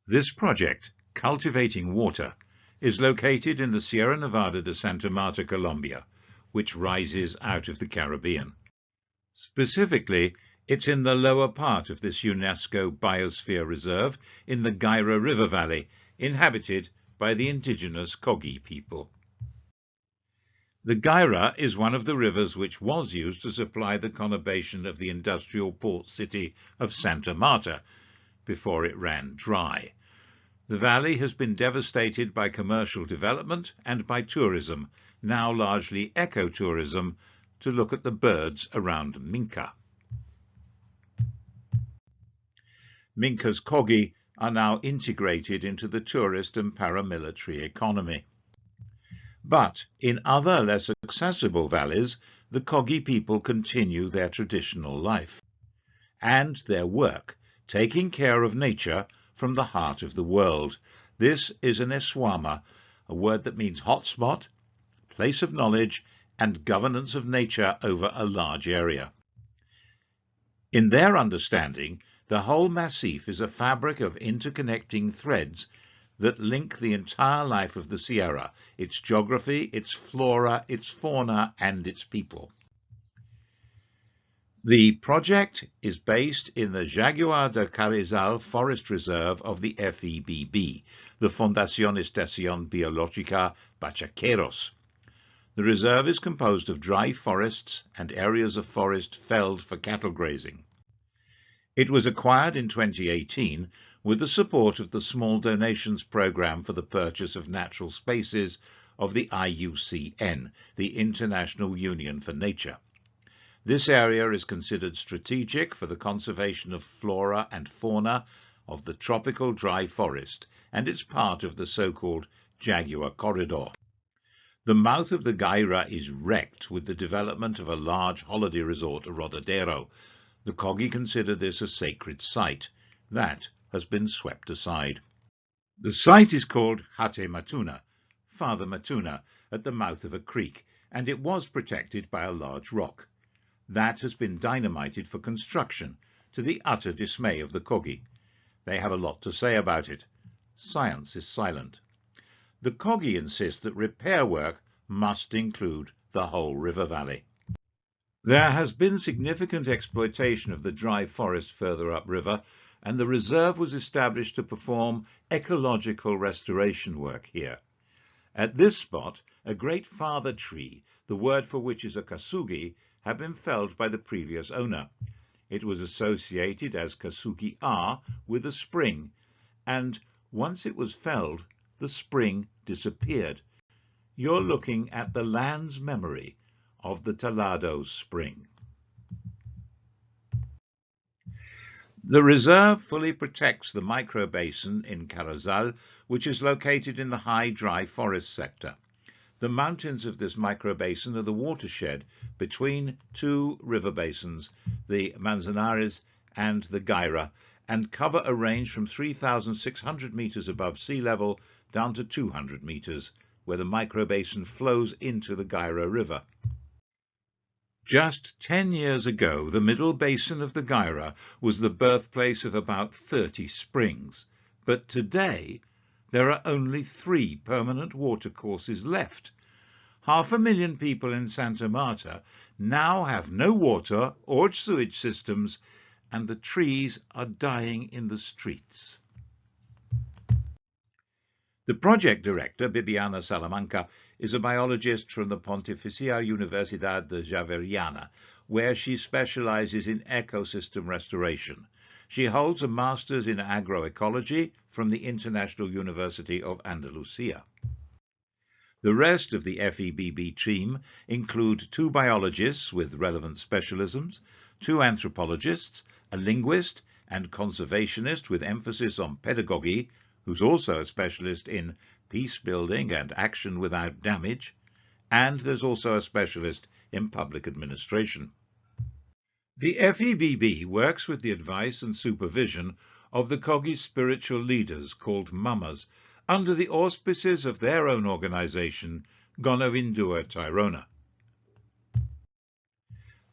This project, Cultivating Water, is located in the Sierra Nevada de Santa Marta, Colombia, which rises out of the Caribbean. Specifically, it's in the lower part of this UNESCO Biosphere Reserve in the Gaira River Valley, inhabited by the indigenous Kogi people. The Gaira is one of the rivers which was used to supply the conurbation of the industrial port city of Santa Marta before it ran dry. The valley has been devastated by commercial development and by tourism, now largely ecotourism, to look at the birds around Minca. Minca's Kogi are now integrated into the tourist and paramilitary economy. But in other less accessible valleys, the Kogi people continue their traditional life and their work, taking care of nature from the heart of the world. This is an Eswama, a word that means hotspot, place of knowledge, and governance of nature over a large area. In their understanding, the whole massif is a fabric of interconnecting threads that link the entire life of the Sierra, its geography, its flora, its fauna, and its people. The project is based in the Jaguar de Carrizal Forest Reserve of the FEBB, the Fundación Estación Biológica Bachaqueros. The reserve is composed of dry forests and areas of forest felled for cattle grazing. It was acquired in 2018 with the support of the Small Donations Programme for the Purchase of Natural Spaces of the IUCN, the International Union for Nature. This area is considered strategic for the conservation of flora and fauna of the tropical dry forest, and it's part of the so-called Jaguar Corridor. The mouth of the Gaira is wrecked with the development of a large holiday resort, Rodadero. The Kogi consider this a sacred site. That has been swept aside. The site is called Hate Matuna, Father Matuna, at the mouth of a creek, and it was protected by a large rock. That has been dynamited for construction, to the utter dismay of the Kogi. They have a lot to say about it. Science is silent. The Kogi insist that repair work must include the whole river valley. There has been significant exploitation of the dry forest further upriver, and the reserve was established to perform ecological restoration work here. At this spot, a great father tree, the word for which is a kasugi, had been felled by the previous owner. It was associated as Kasugi A with a spring, and once it was felled, the spring disappeared. You're looking at the land's memory of the Talados spring. The reserve fully protects the microbasin in Carrizal, which is located in the high dry forest sector. The mountains of this microbasin are the watershed between two river basins, the Manzanares and the Gaira, and cover a range from 3,600 meters above sea level down to 200 meters, where the microbasin flows into the Gaira River. Just 10 years ago, the middle basin of the Gaira was the birthplace of about 30 springs, but today there are only 3 permanent watercourses left. 500,000 people in Santa Marta now have no water or sewage systems, and the trees are dying in the streets. The project director, Bibiana Salamanca, is a biologist from the Pontificia Universidad de Javeriana, where she specializes in ecosystem restoration. She holds a master's in agroecology from the International University of Andalusia. The rest of the FEBB team include 2 biologists with relevant specialisms, 2 anthropologists, a linguist and conservationist with emphasis on pedagogy, who's also a specialist in peace building and action without damage, and there's also a specialist in public administration. The FEBB works with the advice and supervision of the Kogi spiritual leaders called Mamas, under the auspices of their own organization, Gonavindua Tairona.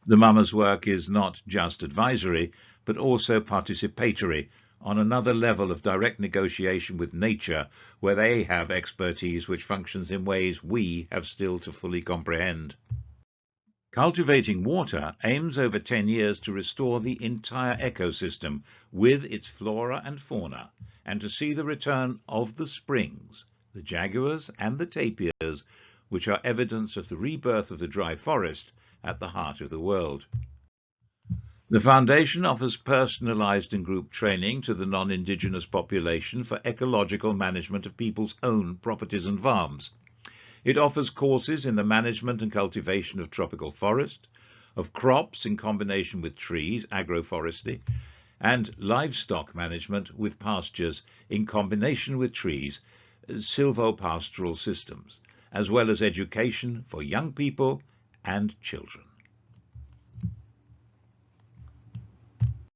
The Mamas' work is not just advisory, but also participatory on another level of direct negotiation with nature, where they have expertise which functions in ways we have still to fully comprehend. Cultivating Water aims over 10 years to restore the entire ecosystem with its flora and fauna, and to see the return of the springs, the jaguars and the tapirs, which are evidence of the rebirth of the dry forest at the heart of the world. The Foundation offers personalized and group training to the non-Indigenous population for ecological management of people's own properties and farms. It offers courses in the management and cultivation of tropical forest, of crops in combination with trees, agroforestry, and livestock management with pastures in combination with trees, silvopastoral systems, as well as education for young people and children.